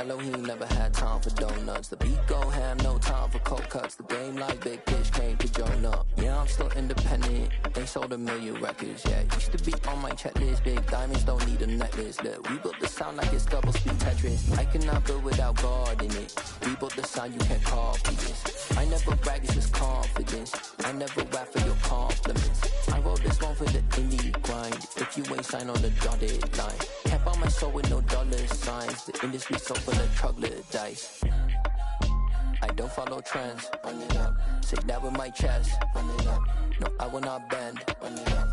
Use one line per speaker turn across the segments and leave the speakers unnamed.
Mellow, he never had time for donuts. The beat go ham, no time for cold cuts. The game like Big Fish came to join up. Yeah, I'm still independent. They sold 1 million records, yeah. Used to be on my checklist. Big diamonds don't need a necklace. Look, we built the sound like it's double speed Tetris. I cannot build without God in it. We built the sound, you can't copy this. I never brag, it's just confidence. I never rap for your compliments. I wrote this one for the indie grind. If you ain't signed on the dotted line, can't buy my soul with no dollar signs. The industry so full of troglodytes. I don't follow trends. Run it up. Say that with my chest. Run it up. No, I will not bend. Run it up.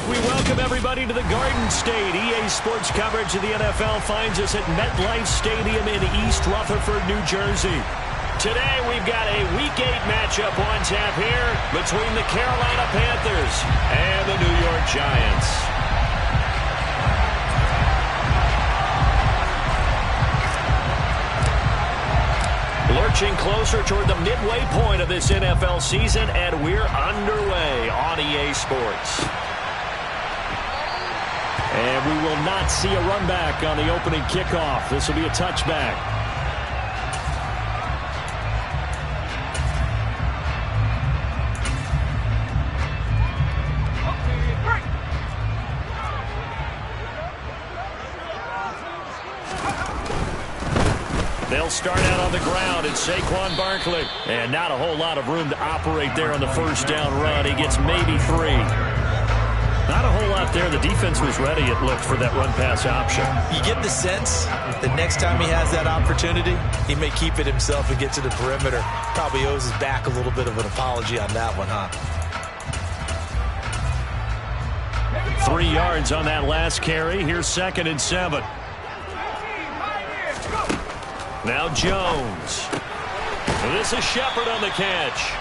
We welcome everybody to the Garden State. EA Sports coverage of the NFL finds us at MetLife Stadium in East Rutherford, New Jersey. Today we've got a Week 8 matchup on tap here between the Carolina Panthers and the New York Giants. Lurching closer toward the midway point of this NFL season, and we're underway on EA Sports. And we will not see a run back on the opening kickoff. This will be a touchback. They'll start out on the ground. It's Saquon Barkley. And not a whole lot of room to operate there on the first down run. He gets maybe 3. Not a whole lot there. The defense was ready, it looked, for that run-pass option.
You get the sense that next time he has that opportunity, he may keep it himself and get to the perimeter. Probably owes his back a little bit of an apology on that one, huh?
3 yards on that last carry. Here's 2nd and 7. Now Jones. This is Shepard on the catch.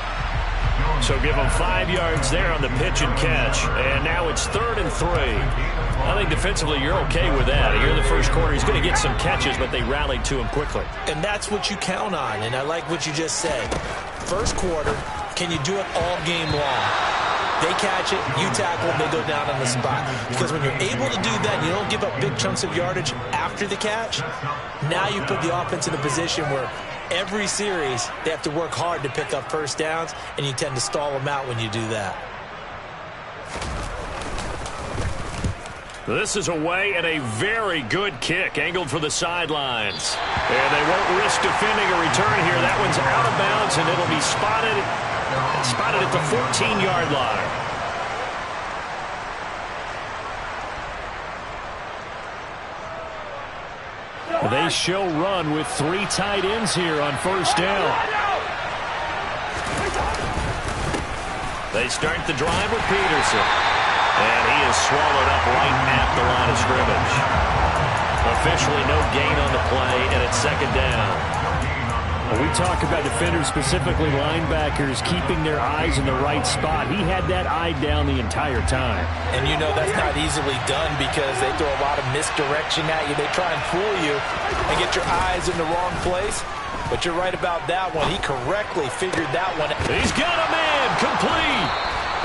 So give him 5 yards there on the pitch and catch. And now it's 3rd and 3. I think defensively you're okay with that. Here in the first quarter, he's going to get some catches, but they rallied to him quickly.
And that's what you count on, and I like what you just said. First quarter, can you do it all game long? They catch it, you tackle, they go down on the spot. Because when you're able to do that, you don't give up big chunks of yardage after the catch. Now you put the offense in a position where every series they have to work hard to pick up first downs, and you tend to stall them out when you do that.
This is away and a very good kick, angled for the sidelines. And they won't risk defending a return here. That one's out of bounds, and it'll be spotted at the 14-yard line. They show run with 3 tight ends here on first down. They start the drive with Peterson. And he is swallowed up right at the line of scrimmage. Officially no gain on the play, and it's 2nd down. Well, we talk about defenders, specifically linebackers, keeping their eyes in the right spot. He had that eye down the entire time.
And you know that's not easily done because they throw a lot of misdirection at you. They try and fool you and get your eyes in the wrong place. But you're right about that one. He correctly figured that one.
He's got a man complete.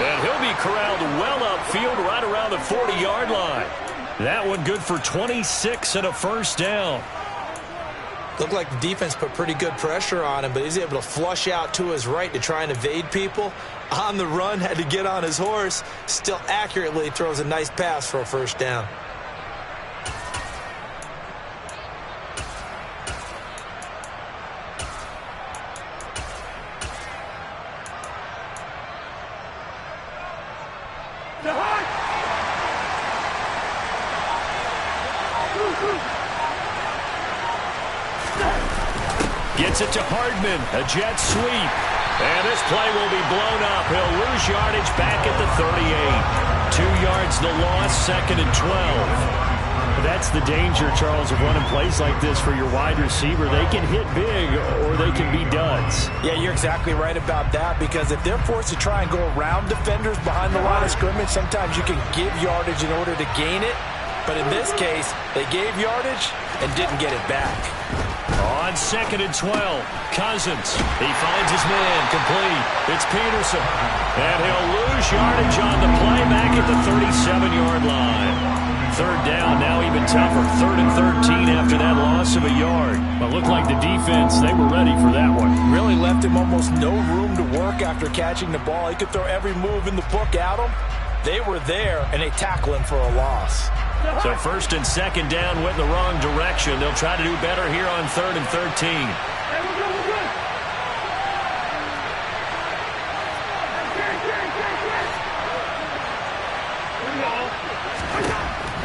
And he'll be corralled well upfield right around the 40-yard line. That one good for 26 and a first down.
Looked like the defense put pretty good pressure on him, but he's able to flush out to his right to try and evade people. On the run, had to get on his horse. Still accurately throws a nice pass for a first down.
Gets it to Hardman, a jet sweep. And this play will be blown up. He'll lose yardage back at the 38. 2 yards the loss, 2nd and 12. That's the danger, Charles, of running plays like this for your wide receiver. They can hit big or they can be duds.
Yeah, you're exactly right about that, because if they're forced to try and go around defenders behind the line of scrimmage, sometimes you can give yardage in order to gain it. But in this case, they gave yardage and didn't get it back.
On 2nd and 12, Cousins. He finds his man complete. It's Peterson. And he'll lose yardage on the play back at the 37-yard line. third down. Now even tougher. 3rd and 13 after that loss of a yard.
But looked like the defense, they were ready for that one.
Really left him almost no room to work after catching the ball. He could throw every move in the book at him. They were there, and they tackle him for a loss.
So 1st and 2nd down went in the wrong direction. They'll try to do better here on 3rd and 13.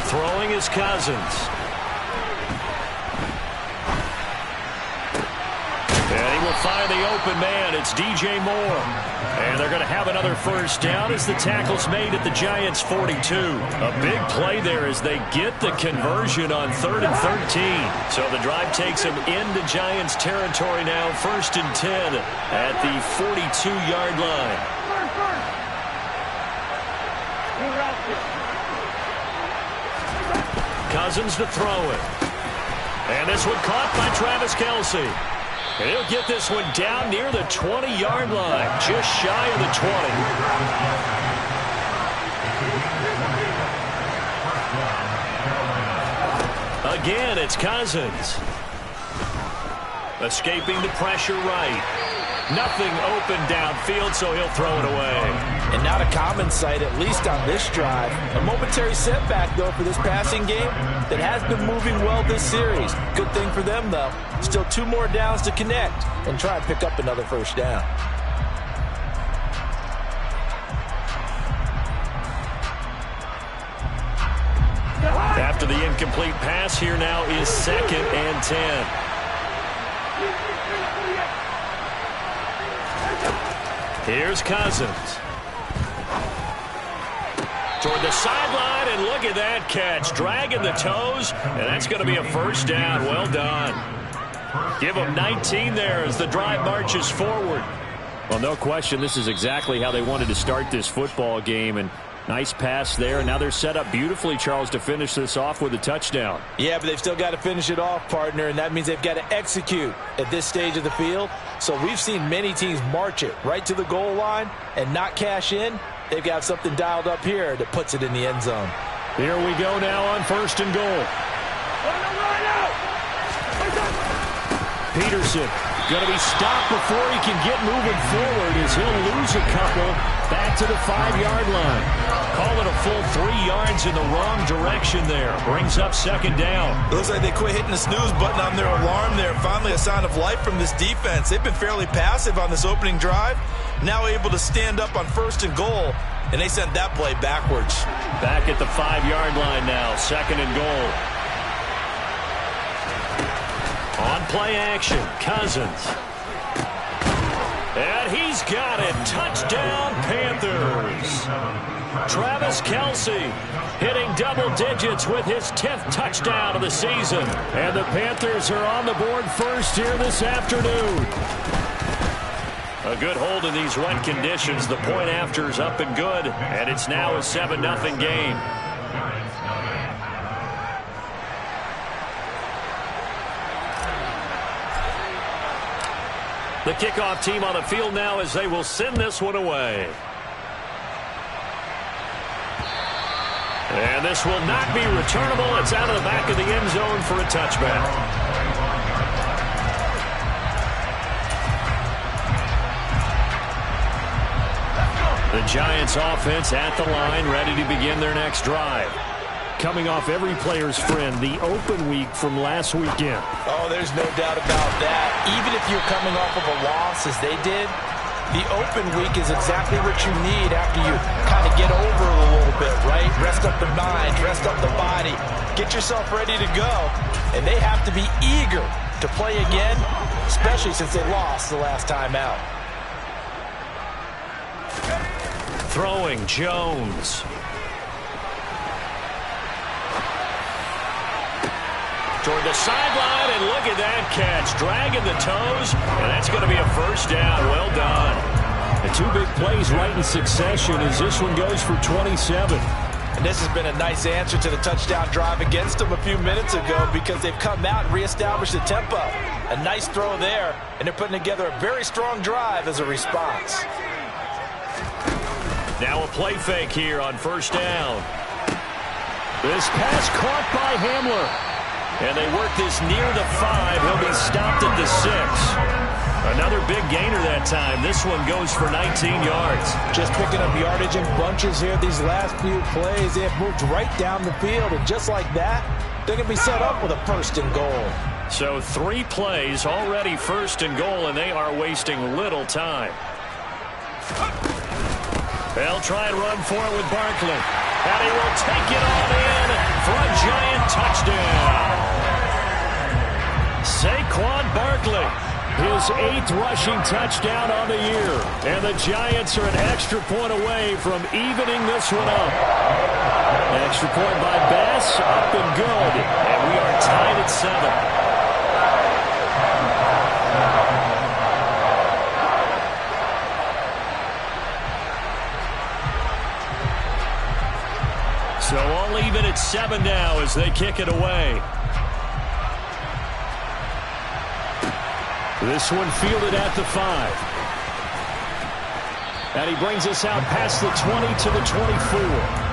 Throwing is Cousins. And he will find the open man. It's DJ Moore. And they're going to have another first down as the tackle's made at the Giants' 42. A big play there as they get the conversion on 3rd and 13. So the drive takes them into Giants territory now. 1st and 10 at the 42-yard line. Cousins to throw it. And this one caught by Travis Kelce. And he'll get this one down near the 20-yard line, just shy of the 20. Again, it's Cousins. Escaping the pressure right. Nothing open downfield, so he'll throw it away.
And not a common sight, at least on this drive. A momentary setback, though, for this passing game that has been moving well this series. Good thing for them, though. Still 2 more downs to connect and try and pick up another first down.
After the incomplete pass, here now is 2nd and 10. Here's Cousins. Toward the sideline, and look at that catch. Dragging the toes, and that's going to be a first down. Well done. Give them 19 there as the drive marches forward.
Well, no question, this is exactly how they wanted to start this football game. And nice pass there, and now they're set up beautifully, Charles, to finish this off with a touchdown.
Yeah, but they've still got to finish it off, partner, and that means they've got to execute at this stage of the field. So we've seen many teams march it right to the goal line and not cash in. They've got something dialed up here that puts it in the end zone.
Here we go now on 1st and goal. Peterson going to be stopped before he can get moving forward as he'll lose a couple back to the 5-yard line. Call it a full 3 yards in the wrong direction there. Brings up 2nd down.
It looks like they quit hitting the snooze button on their alarm there. Finally a sign of life from this defense. They've been fairly passive on this opening drive. Now able to stand up on 1st and goal, and they sent that play backwards.
Back at the 5-yard line now. 2nd and goal. On play action, Cousins. And he's got it. Touchdown, Panthers. Travis Kelce hitting double digits with his 10th touchdown of the season. And the Panthers are on the board first here this afternoon. A good hold in these wet conditions. The point after is up and good. And it's now a 7-0 game. The kickoff team on the field now as they will send this one away. And this will not be returnable. It's out of the back of the end zone for a touchback. The Giants offense at the line, ready to begin their next drive. Coming off every player's friend, the open week from last weekend.
Oh, there's no doubt about that. Even if you're coming off of a loss as they did, the open week is exactly what you need after you kind of get over it a little bit, right? Rest up the mind, rest up the body, get yourself ready to go. And they have to be eager to play again, especially since they lost the last time out.
Throwing Jones. Toward the sideline, and look at that catch. Dragging the toes, and that's going to be a first down. Well done.
The 2 big plays right in succession as this one goes for 27.
And this has been a nice answer to the touchdown drive against them a few minutes ago because they've come out and reestablished the tempo. A nice throw there, and they're putting together a very strong drive as a response.
Now a play fake here on 1st down.
This pass caught by Hamler.
And they work this near the 5. He'll be stopped at the 6. Another big gainer that time. This one goes for 19 yards.
Just picking up yardage in bunches here these last few plays. They have moved right down the field, and just like that, they're going to be set up with a 1st and goal.
So 3 plays already 1st and goal, and they are wasting little time. They'll try and run for it with Barkley. And he will take it all in for a Giant touchdown. Saquon Barkley,
his 8th rushing touchdown on the year. And the Giants are an extra point away from evening this one up. An extra point by Bass, up and good.
And we are tied at 7. So all even at 7 now as they kick it away.
This one fielded at the 5. And he brings us out past the 20 to the 24.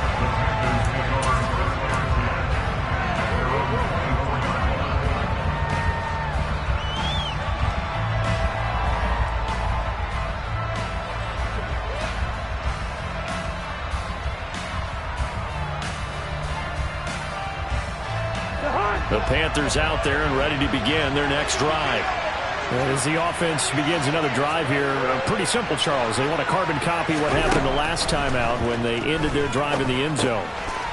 The Panthers out there and ready to begin their next drive.
As the offense begins another drive here, pretty simple, Charles. They want to carbon copy what happened the last time out when they ended their drive in the end zone.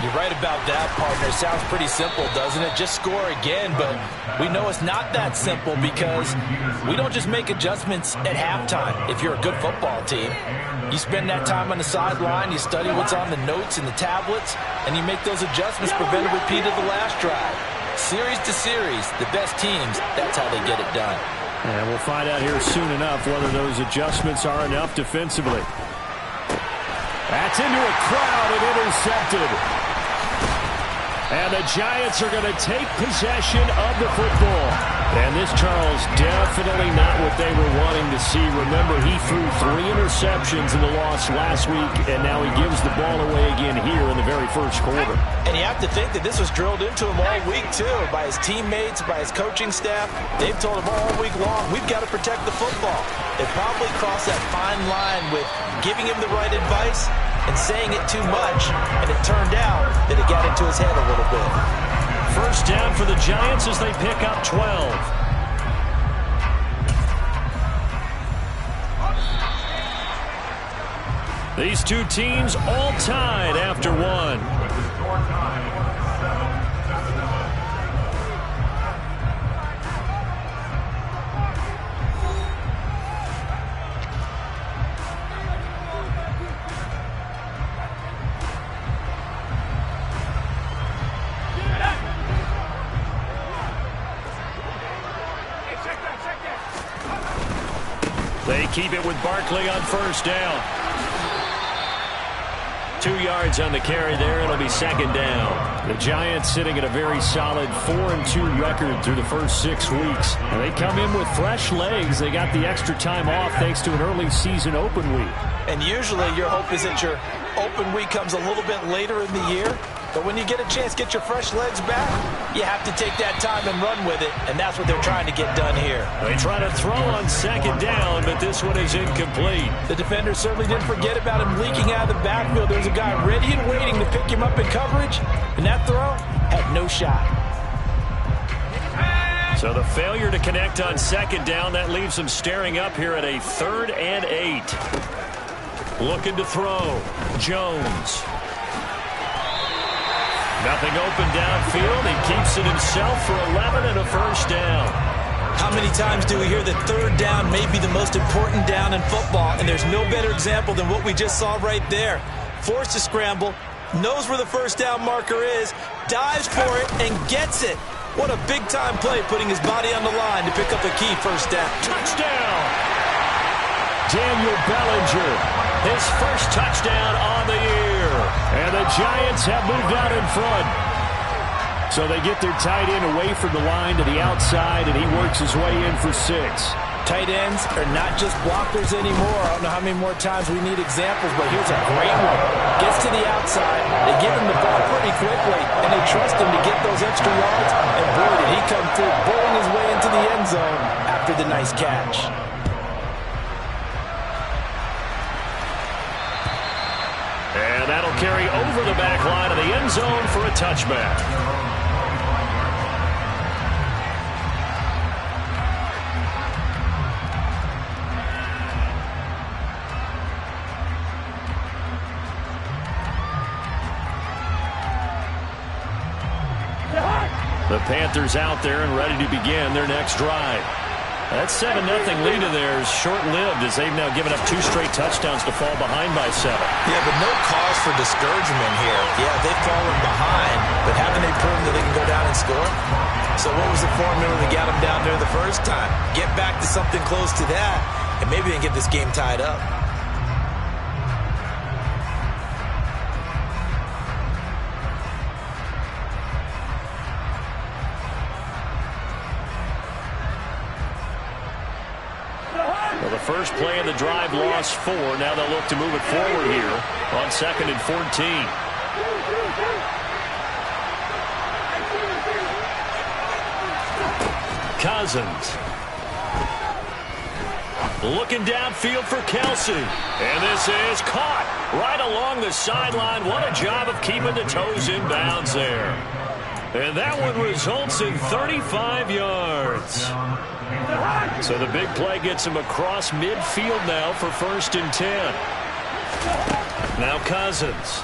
You're right about that, partner. Sounds pretty simple, doesn't it? Just score again, but we know it's not that simple because we don't just make adjustments at halftime if you're a good football team. You spend that time on the sideline, you study what's on the notes and the tablets, and you make those adjustments, prevent a repeat of the last drive. Series to series, the best teams, that's how they get it done.
And we'll find out here soon enough whether those adjustments are enough defensively. That's into a crowd and intercepted. And the Giants are going to take possession of the football. And this, Charles, definitely not what they were wanting to see. Remember, he threw 3 interceptions in the loss last week, and now he gives the ball away again here in the very first quarter.
And you have to think that this was drilled into him all week, too, by his teammates, by his coaching staff. They've told him all week long, we've got to protect the football. They probably crossed that fine line with giving him the right advice and saying it too much, and it turned out that it got into his head a little bit.
First down for the Giants as they pick up 12. These two teams all tied after 1. They keep it with Barkley on first down. 2 yards on the carry there. It'll be second down.
The Giants sitting at a very solid 4-2 record through the first 6 weeks. And they come in with fresh legs. They got the extra time off thanks to an early season open week.
And usually your hope is that your open week comes a little bit later in the year. But when you get a chance to get your fresh legs back, you have to take that time and run with it, and that's what they're trying to get done here.
They try to throw on second down, but this one is incomplete.
The defender certainly didn't forget about him leaking out of the backfield. There's a guy ready and waiting to pick him up in coverage, and that throw had no shot.
So the failure to connect on second down, that leaves them staring up here at a 3rd and 8. Looking to throw. Jones. Nothing open downfield. He keeps it himself for 11 and a first down.
How many times do we hear that third down may be the most important down in football, and there's no better example than what we just saw right there. Forced to scramble, knows where the first down marker is, dives for it, and gets it. What a big-time play, putting his body on the line to pick up a key first down.
Touchdown!
Daniel Bellinger,
his first touchdown on the year.
And the Giants have moved out in front. So they get their tight end away from the line to the outside, and he works his way in for 6.
Tight ends are not just blockers anymore. I don't know how many more times we need examples, but here's a great one. Gets to the outside, they give him the ball pretty quickly, and they trust him to get those extra yards, and boy, did he come through, bowling his way into the end zone after the nice catch.
And that'll carry over the back line of the end zone for a touchback. The Panthers out there and ready to begin their next drive. That 7-0 lead of theirs short-lived as they've now given up 2 straight touchdowns to fall behind by 7.
Yeah, but no cause for discouragement here. Yeah, they've fallen behind, but haven't they proven that they can go down and score? So what was the formula that got them down there the first time? Get back to something close to that, and maybe they can get this game tied up.
First play of the drive, lost 4. Now they'll look to move it forward here on 2nd and 14. Cousins. Looking downfield for Kelsey. And this is caught right along the sideline. What a job of keeping the toes in bounds there. And that one results in 35 yards. So the big play gets him across midfield now for 1st and 10. Now Cousins.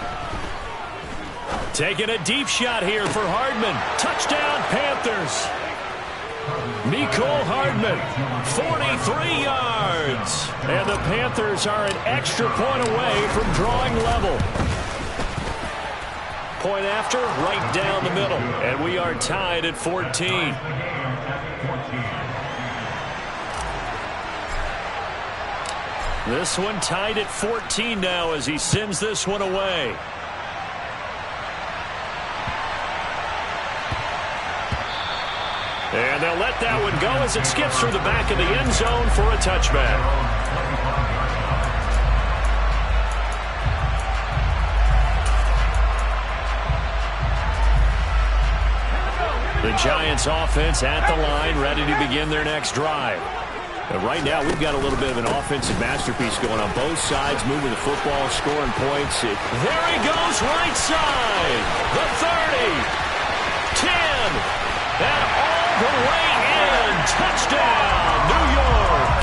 Taking a deep shot here for Hardman. Touchdown Panthers. Mecole Hardman, 43 yards. And the Panthers are an extra point away from drawing level. Point after, right down the middle. And we are tied at 14. This one tied at 14 now as he sends this one away. And they'll let that one go as it skips through the back of the end zone for a touchback. The Giants offense at the line, ready to begin their next drive. And right now, we've got a little bit of an offensive masterpiece going on both sides, moving the football, scoring points. There he goes, right side. The 30, 10, and all the way in. Touchdown, New York.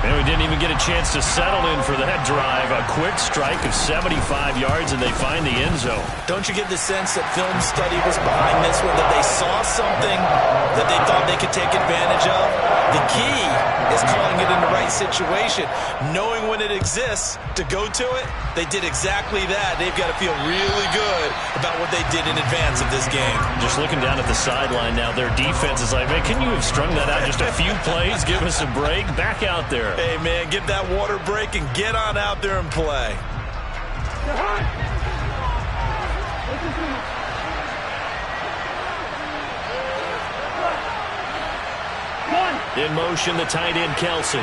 And we didn't even get a chance to settle in for that drive. A quick strike of 75 yards, and they find the end zone.
Don't you get the sense that film study was behind this one, that they saw something that they thought they could take advantage of? The key is calling it in the right situation, knowing when it exists to go to it. They did exactly that. They've got to feel really good about what they did in advance of this game.
Just looking down at the sideline now, their defense is like, man, can you have strung that out just a few plays? Give us a break. Back out there.
Hey, man, get that water break and get on out there and play.
In motion, the tight end, Kelsey.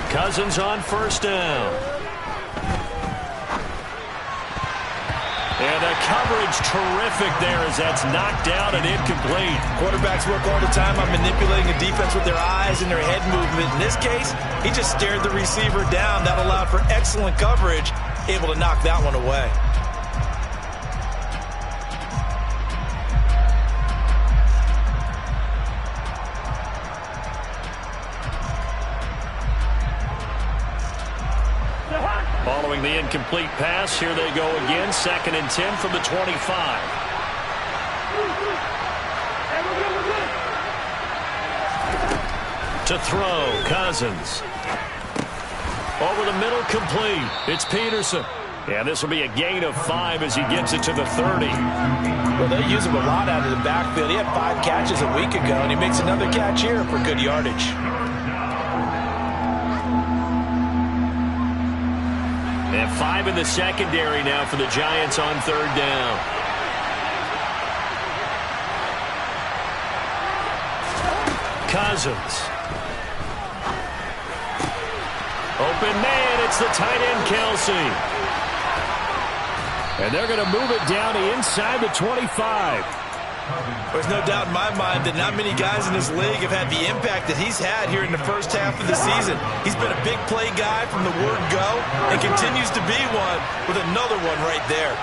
Cousins on 1st down. And the coverage terrific there as that's knocked out and incomplete.
Quarterbacks work all the time on manipulating the defense with their eyes and their head movement. In this case, he just stared the receiver down. That allowed for excellent coverage, able to knock that one away.
Following the incomplete pass, here they go again. 2nd and 10 from the 25. To throw, Cousins. Over the middle, complete. It's Peterson. And this will be a gain of 5 as he gets it to the 30.
Well, they use him a lot out of the backfield. He had 5 catches a week ago, and he makes another catch here for good yardage.
And 5 in the secondary now for the Giants on third down. Cousins. Open man, it's the tight end, Kelsey.
And they're going to move it down to inside the 25.
There's no doubt in my mind that not many guys in this league have had the impact that he's had here in the first half of the season. He's been a big play guy from the word go and continues to be one with another one right there.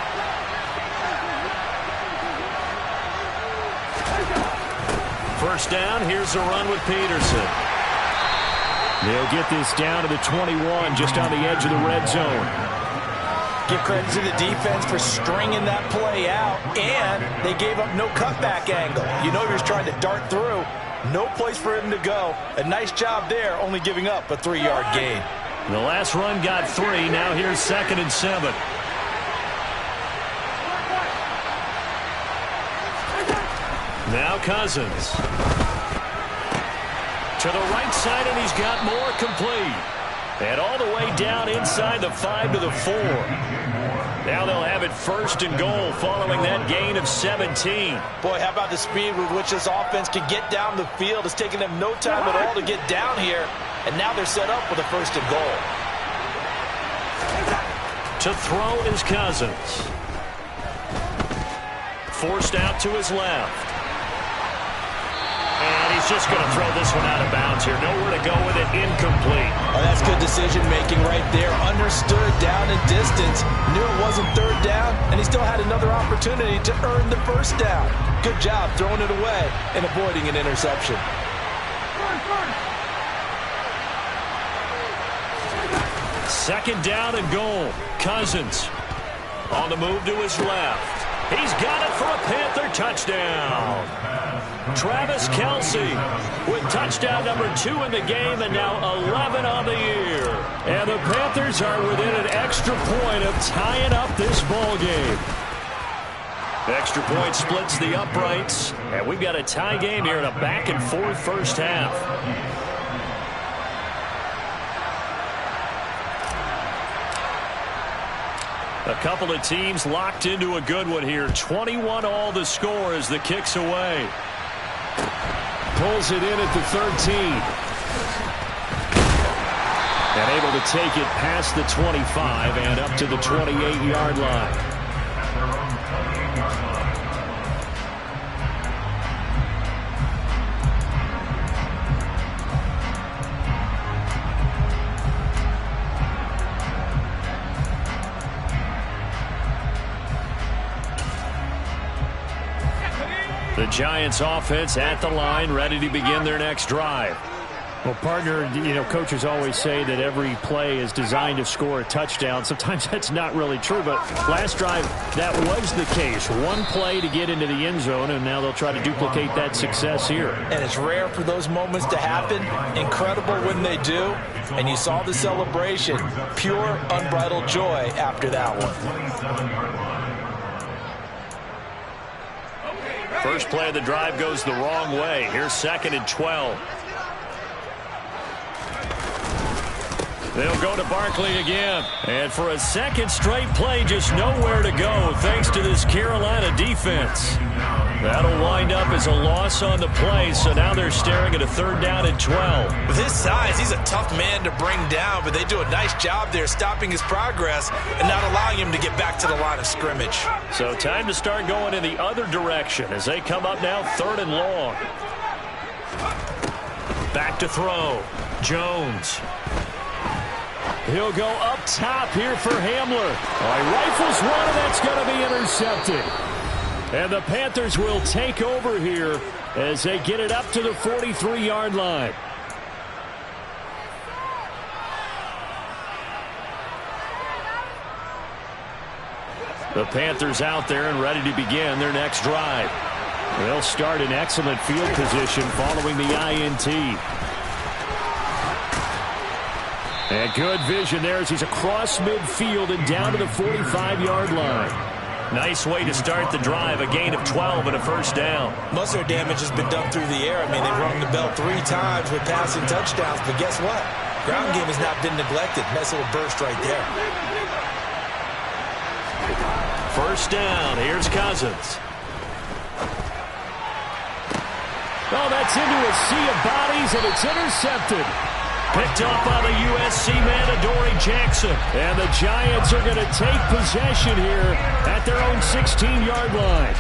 First down, here's a run with Peterson.
They'll get this down to the 21, just on the edge of the red zone.
Give credit to the defense for stringing that play out, and they gave up no cutback angle. You know he was trying to dart through. No place for him to go. A nice job there, only giving up a 3-yard gain.
The last run got 3. Now here's 2nd and 7. Now Cousins. To the right side, and he's got more complete. And all the way down inside the 5 to the 4. Now they'll have it 1st and goal following that gain of 17.
Boy, how about the speed with which this offense can get down the field? It's taken them no time at all to get down here. And now they're set up with a 1st and goal.
To throw is Cousins. Forced out to his left. And he's just going to throw this one out of bounds here. Nowhere to go with it. Incomplete.
Oh, that's good decision-making right there. Understood down and distance. Knew it wasn't 3rd down, and he still had another opportunity to earn the 1st down. Good job throwing it away and avoiding an interception.
Second down and goal. Cousins on the move to his left. He's got it for a Panther touchdown. Travis Kelce with touchdown number 2 in the game, and now 11 on the year.
And the Panthers are within an extra point of tying up this ball game.
Extra point splits the uprights, and we've got a tie game here in a back-and-forth first half. A couple of teams locked into a good one here. 21 all the score as the kick's away.
Pulls it in at the 13. And able to take it past the 25 and up to the 28-yard line.
The Giants offense at the line, ready to begin their next drive.
Well, partner, you know, coaches always say that every play is designed to score a touchdown. Sometimes that's not really true, but last drive, that was the case. One play to get into the end zone, and now they'll try to duplicate that success here.
And it's rare for those moments to happen. Incredible when they do. And you saw the celebration. Pure, unbridled joy after that one.
First play of the drive goes the wrong way. Here's 2nd and 12. They'll go to Barkley again. And for a second straight play, just nowhere to go thanks to this Carolina defense. That'll wind up as a loss on the play, so now they're staring at a 3rd down and 12.
With his size, he's a tough man to bring down, but they do a nice job there stopping his progress and not allowing him to get back to the line of scrimmage.
So time to start going in the other direction as they come up now 3rd and long. Back to throw. Jones.
He'll go up top here for Hamler. He rifles one, and that's going to be intercepted. And the Panthers will take over here as they get it up to the 43-yard line. The Panthers out there and ready to begin their next drive. They'll start in excellent field position following the INT. And good vision there as he's across midfield and down to the 45-yard line.
Nice way to start the drive. A gain of 12 and a 1st down.
Most of their damage has been done through the air. I mean, they've rung the bell 3 times with passing touchdowns. But guess what? Ground game has not been neglected. Nice little burst right there.
First down. Here's Cousins.
Oh, that's into a sea of bodies, and it's intercepted.
Picked up by the USC man, Adoree Jackson.
And the Giants are going to take possession here at their own 16-yard line.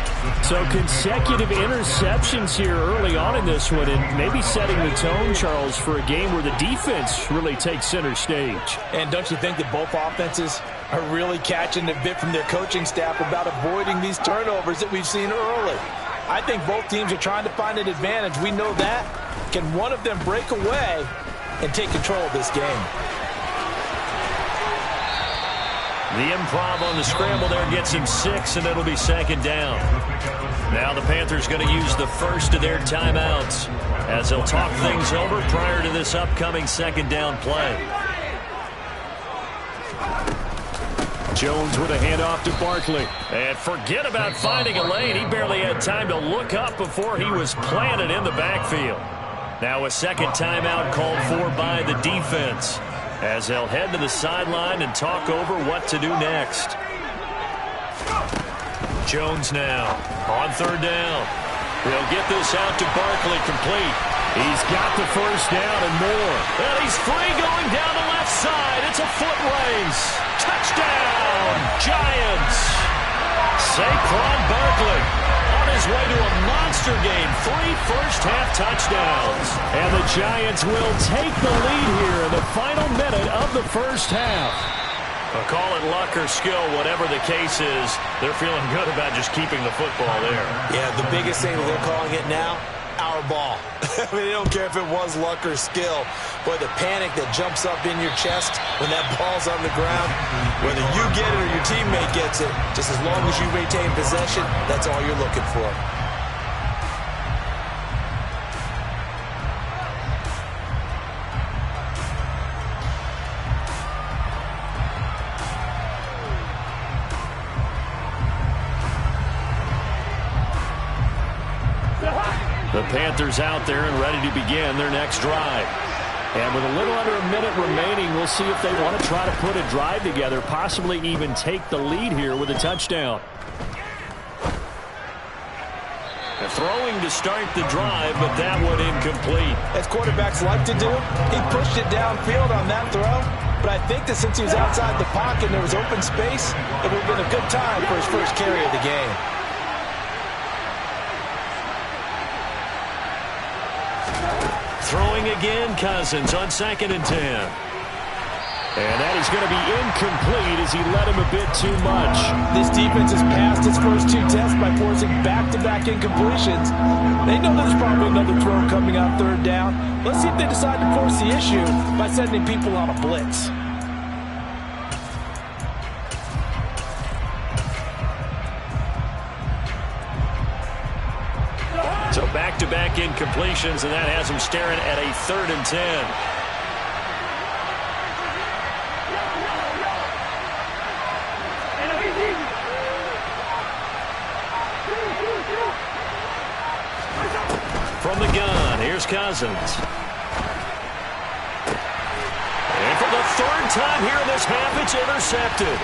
So consecutive interceptions here early on in this one, and maybe setting the tone, Charles, for a game where the defense really takes center stage.
And don't you think that both offenses are really catching a bit from their coaching staff about avoiding these turnovers that we've seen early? I think both teams are trying to find an advantage. We know that. Can one of them break away and take control of this game?
The improv on the scramble there gets him 6, and it'll be second down. Now the Panthers going to use the first of their timeouts as they'll talk things over prior to this upcoming second down play.
Jones with a handoff to Barkley.
And forget about finding a lane. He barely had time to look up before he was planted in the backfield. Now a second timeout called for by the defense as they'll head to the sideline and talk over what to do next. Jones now on third down. He'll get this out to Barkley, complete.
He's got the first down and more.
And he's free going down the left side. It's a foot race. Touchdown, Giants. Saquon Barkley on his way to a monster game. 3 first-half touchdowns.
And the Giants will take the lead here in the final minute of the first half.
I'll call it luck or skill, whatever the case is. They're feeling good about just keeping the football there.
Yeah, the biggest thing that they're calling it now, our ball. I mean, they don't care if it was luck or skill. Boy, the panic that jumps up in your chest when that ball's on the ground, whether you get it or your teammate gets it, just as long as you retain possession, that's all you're looking for.
The Panthers out there and ready to begin their next drive. And with a little under a minute remaining, we'll see if they want to try to put a drive together, possibly even take the lead here with a touchdown.
Throwing to start the drive, but that one incomplete.
As quarterbacks like to do, he pushed it downfield on that throw. But I think that since he was outside the pocket and there was open space, it would have been a good time for his first carry of the game.
Throwing again, Cousins on 2nd and 10.
And that is going to be incomplete as he led him a bit too much.
This defense has passed its first 2 tests by forcing back-to-back incompletions. They know there's probably another throw coming on third down. Let's see if they decide to force the issue by sending people on a blitz.
So back-to-back incompletions, and that has him staring at a 3rd and 10. From the gun, here's Cousins. And for the 3rd time here in this half, it's intercepted.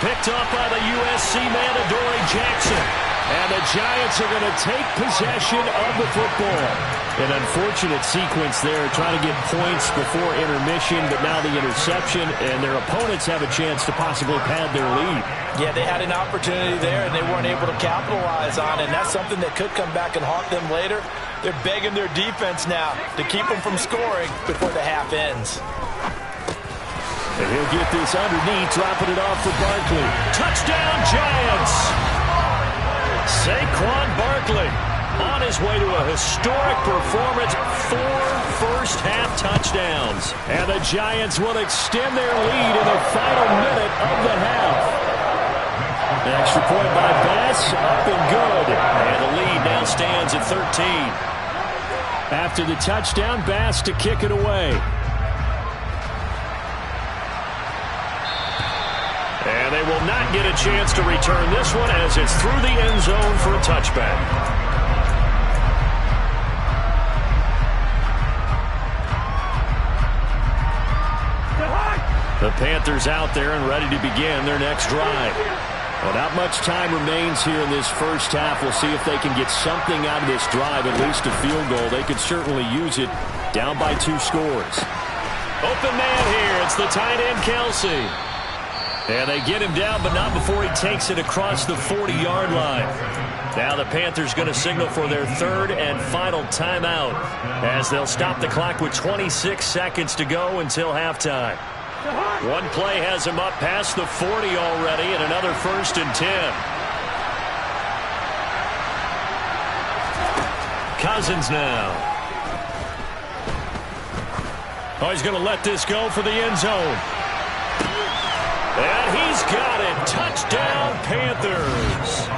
Picked up by the USC man, Adoree Jackson.
And the Giants are going to take possession of the football. An unfortunate sequence there, trying to get points before intermission, but now the interception, and their opponents have a chance to possibly pad their lead.
Yeah, they had an opportunity there, and they weren't able to capitalize on it, and that's something that could come back and haunt them later. They're begging their defense now to keep them from scoring before the half ends.
And he'll get this underneath, dropping it off for Barkley.
Touchdown, Giants! Saquon Barkley on his way to a historic performance, 4 first-half touchdowns.
And the Giants will extend their lead in the final minute of the half. An extra point by Bass, up and good.
And the lead now stands at 13.
After the touchdown, Bass to kick it away.
And they will not get a chance to return this one as it's through the end zone for a touchback. The Panthers out there and ready to begin their next drive.
Well, not much time remains here in this first half. We'll see if they can get something out of this drive, at least a field goal. They could certainly use it, down by 2 scores.
Open man here. It's the tight end, Kelsey. And they get him down, but not before he takes it across the 40-yard line. Now the Panthers going to signal for their 3rd and final timeout as they'll stop the clock with 26 seconds to go until halftime. One play has him up past the 40 already, and another 1st and 10. Cousins now.
Oh, he's going to let this go for the end zone.
And he's got it. Touchdown, Panthers.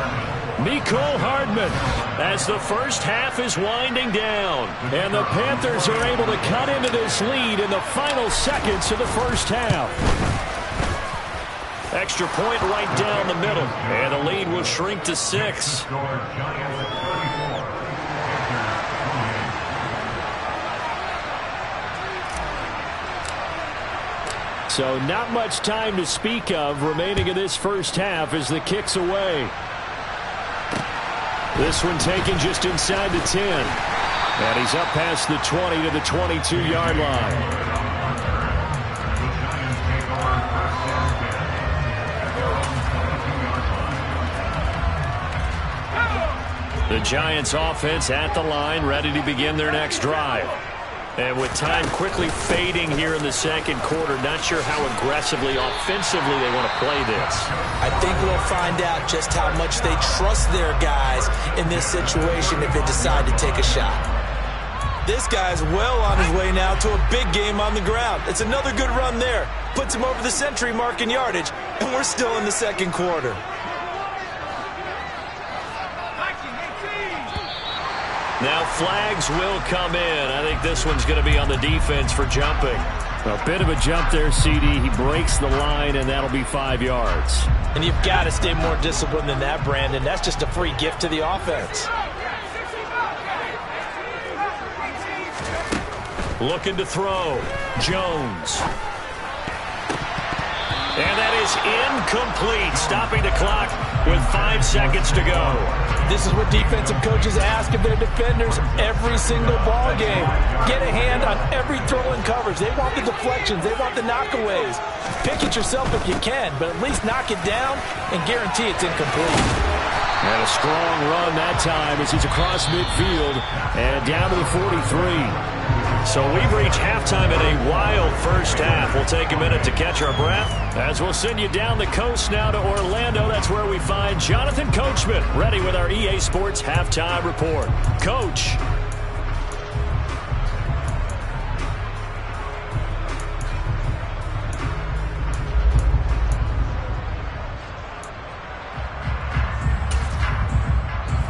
Mecole Hardman as the first half is winding down. And the Panthers are able to cut into this lead in the final seconds of the first half.
Extra point right down the middle. And the lead will shrink to 6.
So not much time to speak of remaining in this first half as the kick's away. This one taken just inside the 10. And he's up past the 20 to the 22-yard line.
The Giants offense at the line, ready to begin their next drive. And with time quickly fading here in the second quarter, not sure how aggressively, offensively they want to play this.
I think we'll find out just how much they trust their guys in this situation if they decide to take a shot.
This guy's well on his way now to a big game on the ground. It's another good run there. Puts him over the century mark in yardage, and we're still in the second quarter.
Now flags will come in. I think this one's going to be on the defense for jumping.
A bit of a jump there, CD. He breaks the line, and that'll be 5 yards.
And you've got to stay more disciplined than that, Brandon. That's just a free gift to the offense.
Looking to throw. Jones. And that is incomplete. Stopping the clock with 5 seconds to go.
This is what defensive coaches ask of their defenders every single ball game. Get a hand on every throw in coverage. They want the deflections. They want the knockaways. Pick it yourself if you can, but at least knock it down and guarantee it's incomplete.
And a strong run that time as he's across midfield and down to the 43.
So we've reached halftime in a wild first half. We'll take a minute to catch our breath as we'll send you down the coast now to Orlando. That's where we find Jonathan Coachman ready with our EA Sports Halftime Report. Coach.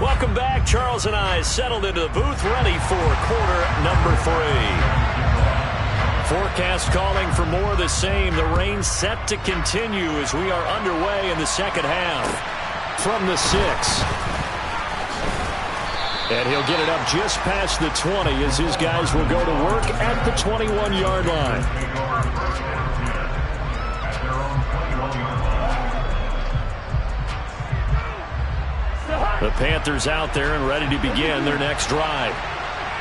Welcome back. Charles and I settled into the booth, ready for quarter number 3. Forecast calling for more of the same. The rain set to continue as we are underway in the second half. From the 6. And he'll get it up just past the 20 as his guys will go to work at the 21-yard line. The Panthers out there and ready to begin their next drive.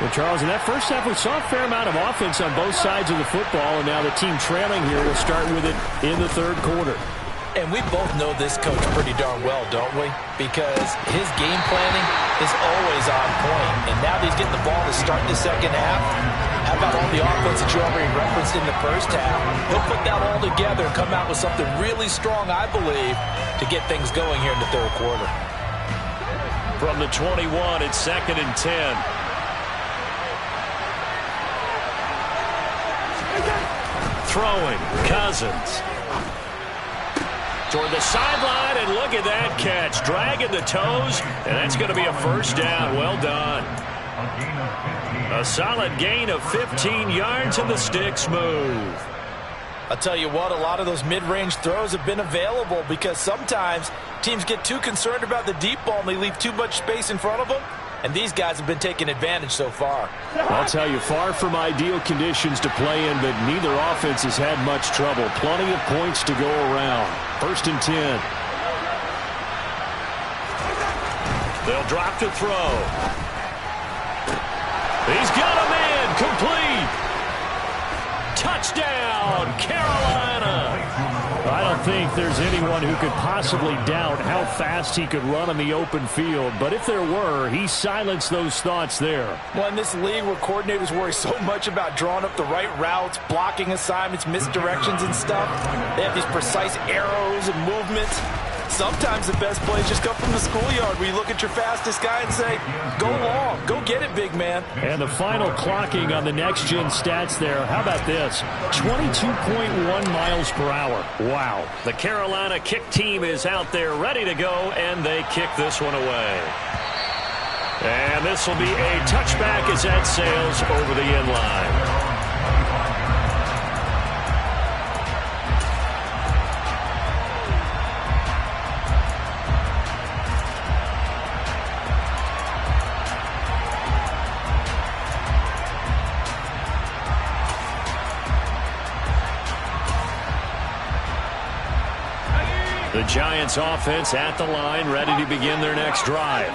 Well, Charles, in that first half, we saw a fair amount of offense on both sides of the football, and now the team trailing here will start with it in the third quarter.
And we both know this coach pretty darn well, don't we? Because his game planning is always on point. And now that he's getting the ball to start the second half, how about all the offense that you already referenced in the first half? He'll put that all together and come out with something really strong, I believe, to get things going here in the third quarter.
From the 21, it's 2nd and 10. Throwing, Cousins. Toward the sideline, and look at that catch. Dragging the toes, and that's going to be a first down. Well done. A solid gain of 15 yards, and the sticks move.
I'll tell you what, a lot of those mid-range throws have been available because sometimes teams get too concerned about the deep ball and they leave too much space in front of them. And these guys have been taking advantage so far.
I'll tell you, far from ideal conditions to play in, but neither offense has had much trouble. Plenty of points to go around. 1st and 10.
They'll drop to throw. He's got a man. Complete. Touchdown, Carolina.
I don't think there's anyone who could possibly doubt how fast he could run on the open field. But if there were, he silenced those thoughts there.
Well, in this league where coordinators worry so much about drawing up the right routes, blocking assignments, misdirections and stuff, they have these precise arrows and movements. Sometimes the best plays just come from the schoolyard where you look at your fastest guy and say, go long, go get it, big man.
And the final clocking on the next-gen stats there, how about this? 22.1 miles per hour. Wow.
The Carolina kick team is out there ready to go, and they kick this one away. And this will be a touchback as that sails over the end line. The Giants offense at the line, ready to begin their next drive.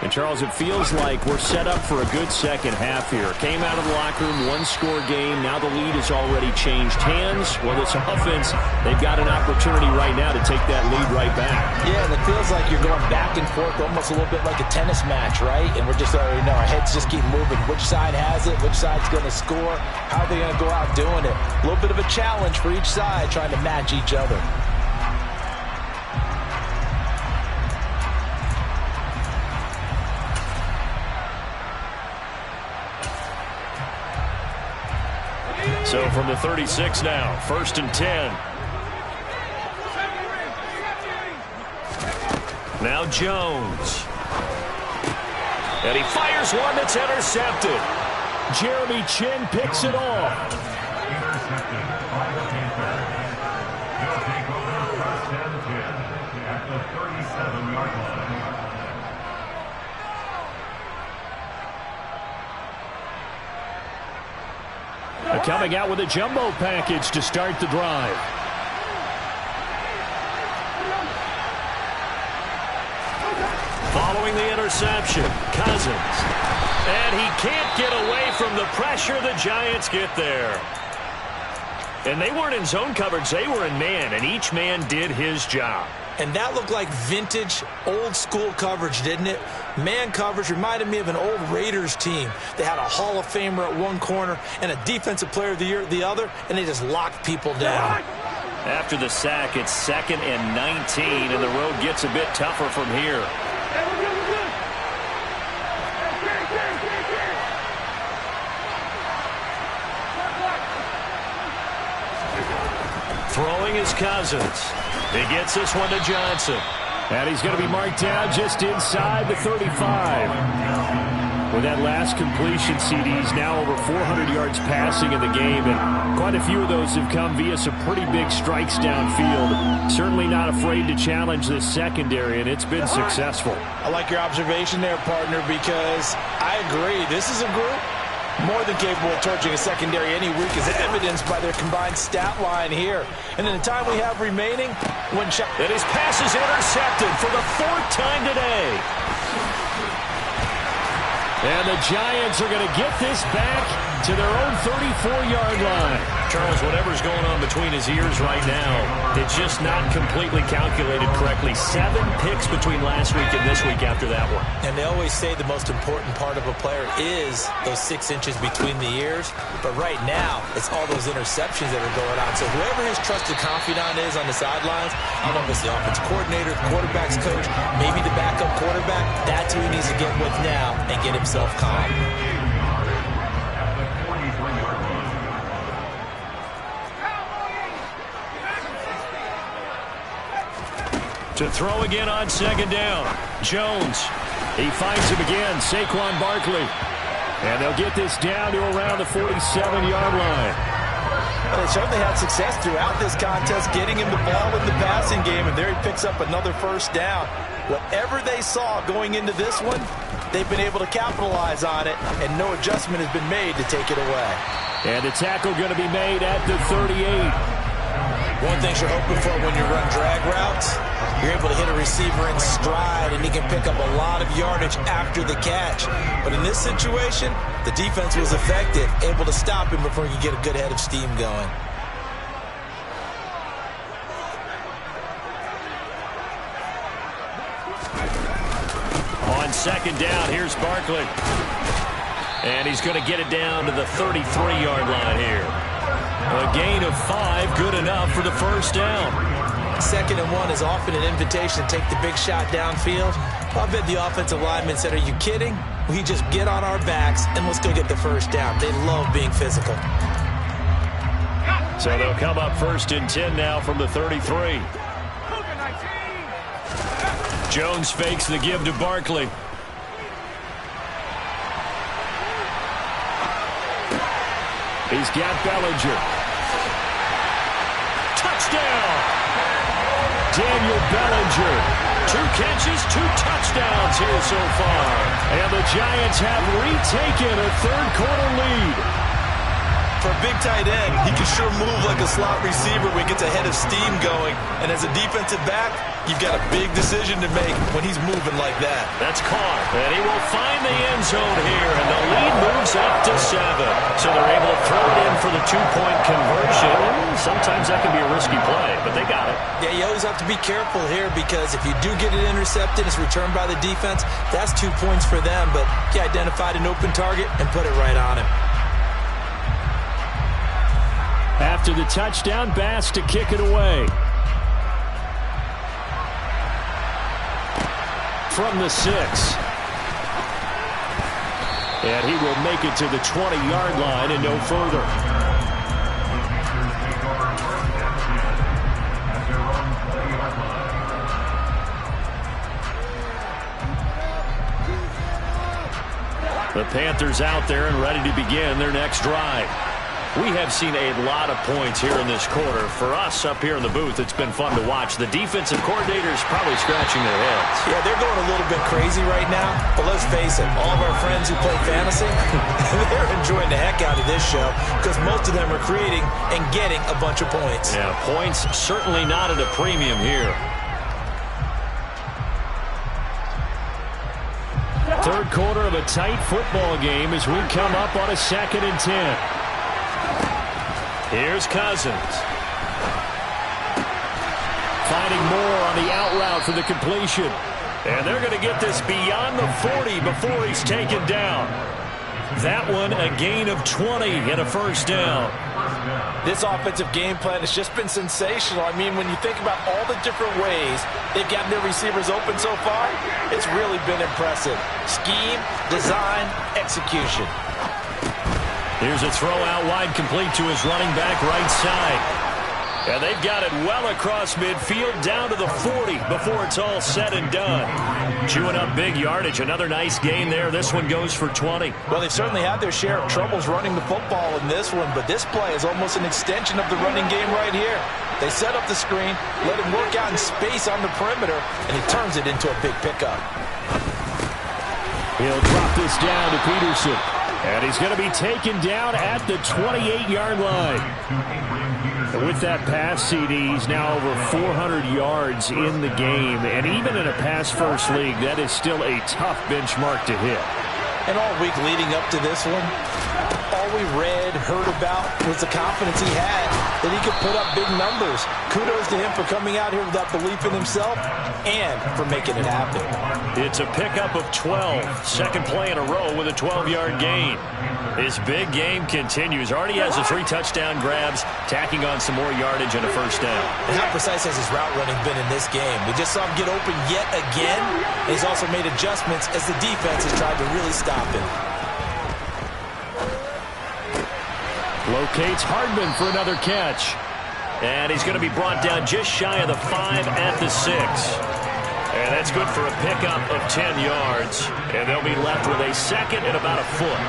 And, Charles, it feels like we're set up for a good second half here. Came out of the locker room, one-score game. Now the lead has already changed hands. Well, this offense, they've got an opportunity right now to take that lead right back.
Yeah, and it feels like you're going back and forth, almost a little bit like a tennis match, right? And we're just already know our heads just keep moving. Which side has it? Which side's going to score? How are they going to go out doing it? A little bit of a challenge for each side, trying to match each other.
So from the 36 now, 1st and 10. Now Jones. And he fires one that's intercepted.
Jeremy Chinn picks it off. Coming out with a jumbo package to start the drive.
Following the interception, Cousins. And he can't get away from the pressure. The Giants get there. And they weren't in zone coverage. They were in man, and each man did his job.
And that looked like vintage, old-school coverage, didn't it? Man coverage reminded me of an old Raiders team. They had a Hall of Famer at one corner and a Defensive Player of the Year at the other, and they just locked people down.
After the sack, it's 2nd and 19, and the road gets a bit tougher from here. Throwing is Cousins. He gets this one to Johnson.
And he's going to be marked down just inside the 35. With that last completion, CD's now over 400 yards passing in the game, and quite a few of those have come via some pretty big strikes downfield. Certainly not afraid to challenge this secondary, and it's been successful.
I like your observation there, partner, because I agree. This is a group more than capable of torching a secondary any week, as evidenced by their combined stat line here. And in the time we have remaining, one shot.
And his pass is intercepted for the 4th time today.
And the Giants are going to get this back to their own 34-yard line.
Charles, whatever's going on between his ears right now, it's just not completely calculated correctly. 7 picks between last week and this week after that one.
And they always say the most important part of a player is those 6 inches between the ears. But right now, it's all those interceptions that are going on. So whoever his trusted confidant is on the sidelines, I don't know if it's the offensive coordinator, the quarterback's coach, maybe the backup quarterback, that's who he needs to get with now and get himself calm.
To throw again on 2nd down. Jones.
He finds him again, Saquon Barkley. And they'll get this down to around the 47-yard line.
Well, they certainly had success throughout this contest, getting him the ball in the passing game, and there he picks up another 1st down. Whatever they saw going into this one, they've been able to capitalize on it, and no adjustment has been made to take it away.
And the tackle going to be made at the 38.
One thing you're hoping for when you run drag routes, you're able to hit a receiver in stride, and he can pick up a lot of yardage after the catch. But in this situation, the defense was effective, able to stop him before he could get a good head of steam going.
On second down, here's Barkley. And he's going to get it down to the 33-yard line here. A gain of 5, good enough for the first down.
2nd and 1 is often an invitation to take the big shot downfield. I bet the offensive lineman said, are you kidding? We just get on our backs and let's go get the first down. They love being physical.
So they'll come up 1st and 10 now from the 33. Jones fakes the give to Barkley.
He's got Bellinger.
Touchdown!
Daniel Bellinger.
2 catches, 2 touchdowns here so far.
And the Giants have retaken a third-quarter lead.
For a big tight end, he can sure move like a slot receiver when he gets a head of steam going. And as a defensive back, you've got a big decision to make when he's moving like that.
That's caught. And he will find the end zone here, and the lead moves up to 7. So they're able to throw it in for the 2-point conversion. Sometimes that can be a risky play, but they got it.
Yeah, you always have to be careful here because if you do get it intercepted, it's returned by the defense. That's 2 points for them, but he identified an open target and put it right on him.
After the touchdown, Bass to kick it away. From the 6. And he will make it to the 20-yard line and no further.
The Panthers out there and ready to begin their next drive. We have seen a lot of points here in this quarter. For us up here in the booth, it's been fun to watch. The defensive coordinators probably scratching their heads.
Yeah, they're going a little bit crazy right now. But let's face it, all of our friends who play fantasy, they're enjoying the heck out of this show because most of them are creating and getting a bunch of points.
Yeah, points certainly not at a premium here.
Third quarter of a tight football game as we come up on a 2nd and 10.
Here's Cousins.
Finding more on the out route for the completion.
And they're going to get this beyond the 40 before he's taken down. That one a gain of 20 and a first down.
This offensive game plan has just been sensational. I mean, when you think about all the different ways they've gotten their receivers open so far, it's really been impressive. Scheme, design, execution.
Here's a throw out wide, complete to his running back right side. And they've got it well across midfield down to the 40 before it's all said and done. Chewing up big yardage. Another nice gain there. This one goes for 20.
Well, they've certainly had their share of troubles running the football in this one, but this play is almost an extension of the running game right here. They set up the screen, let him work out in space on the perimeter, and he turns it into a big pickup.
He'll drop this down to Peterson. And he's going to be taken down at the 28-yard line. And with that pass, CD, he's now over 400 yards in the game. And even in a pass-first league, that is still a tough benchmark to hit.
And all week leading up to this one, all we read, heard about was the confidence he had that he could put up big numbers. Kudos to him for coming out here with that belief in himself and for making it happen.
It's a pickup of 12. Second play in a row with a 12-yard gain. His big game continues. Already has the 3 touchdown grabs, tacking on some more yardage and a first down.
And how precise has his route running been in this game? We just saw him get open yet again. And he's also made adjustments as the defense has tried to really stop him.
Locates Hardman for another catch.
And he's going to be brought down just shy of the 5 at the 6. And that's good for a pickup of 10 yards. And they'll be left with a second and about a foot.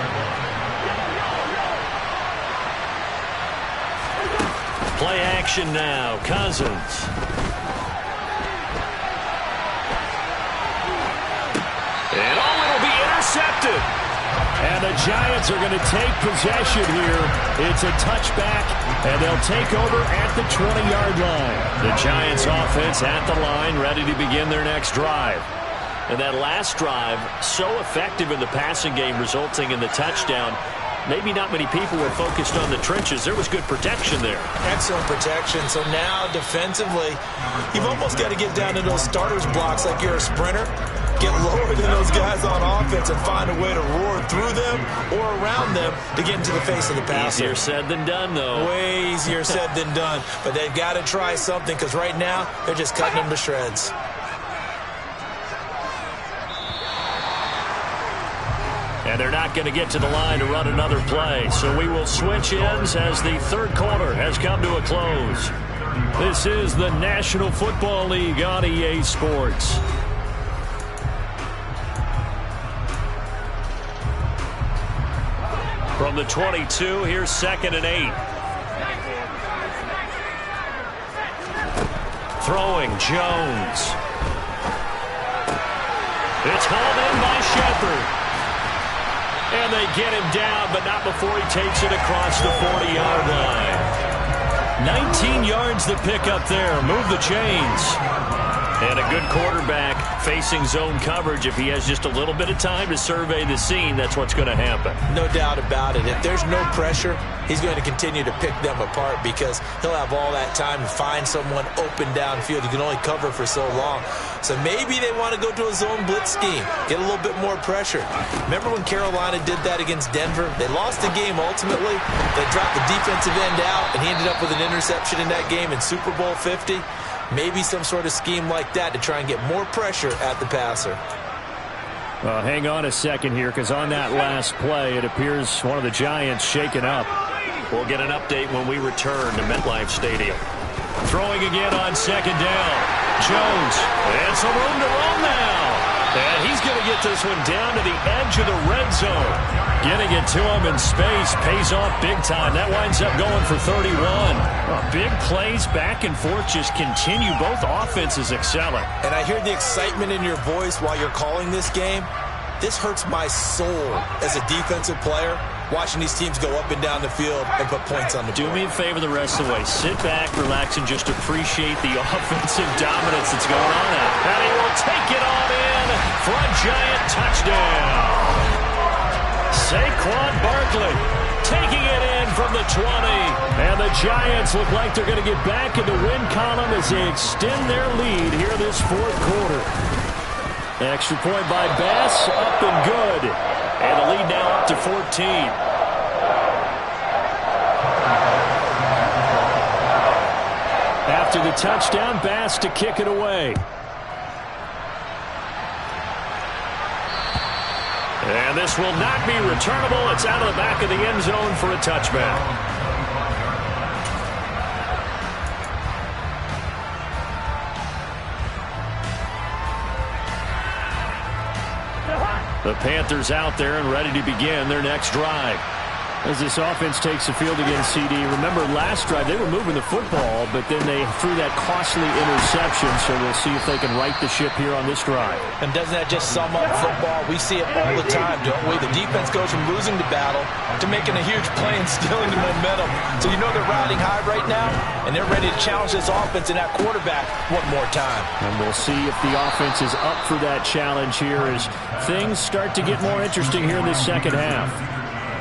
Play action now. Cousins. And it'll be intercepted.
And the Giants are going to take possession here. It's a touchback, and they'll take over at the 20-yard line.
The Giants offense at the line, ready to begin their next drive. And that last drive, so effective in the passing game, resulting in the touchdown. Maybe not many people were focused on the trenches. There was good protection there.
Excellent protection. So now defensively, you've almost got to get down to those starters blocks like you're a sprinter. Get lower than those guys on offense and find a way to roar through them or around them to get into the face of the passer.
Easier said than done, though.
Way easier said than done. But they've got to try something because right now they're just cutting them to shreds.
And they're not going to get to the line to run another play. So we will switch ends as the third quarter has come to a close.
This is the National Football League on EA Sports.
From the 22, here's 2nd and 8. Throwing, Jones. It's hauled in by Shepard. And they get him down, but not before he takes it across the 40-yard line.
19 yards to pick up there. Move the chains.
And a good quarterback facing zone coverage. If he has just a little bit of time to survey the scene, that's what's going to happen.
No doubt about it. If there's no pressure, he's going to continue to pick them apart because he'll have all that time to find someone open downfield. You can only cover for so long. So maybe they want to go to a zone blitz scheme, get a little bit more pressure. Remember when Carolina did that against Denver? They lost the game ultimately. They dropped the defensive end out, and he ended up with an interception in that game in Super Bowl 50. Maybe some sort of scheme like that to try and get more pressure at the passer.
Hang on a second here, because on that last play, it appears one of the Giants shaken up.
We'll get an update when we return to MetLife Stadium.
Throwing again on 2nd down. Jones. And some room to run now. And he's going to get this one down to the edge of the red zone. Getting it to him in space pays off big time. That winds up going for 31. Big plays back and forth just continue. Both offenses excelling.
And I hear the excitement in your voice while you're calling this game. This hurts my soul as a defensive player, watching these teams go up and down the field and put points on the board.
Do me a favor the rest of the way. Sit back, relax, and just appreciate the offensive dominance that's going on out. And he will take it on in for a Giant touchdown.
Saquon Barkley taking it in from the 20. And the Giants look like they're going to get back in the win column as they extend their lead here this fourth quarter. Extra point by Bass, up and good.
And the lead now up to 14.
After the touchdown, Bass to kick it away.
And this will not be returnable. It's out of the back of the end zone for a touchback.
The Panthers out there and ready to begin their next drive. As this offense takes the field against CD, remember last drive they were moving the football, but then they threw that costly interception, so we'll see if they can right the ship here on this drive.
And doesn't that just sum up football? We see it all the time, don't we? The defense goes from losing the battle to making a huge play and stealing the momentum. So you know they're riding high right now, and they're ready to challenge this offense and that quarterback one more time.
And we'll see if the offense is up for that challenge here as things start to get more interesting here in this second half.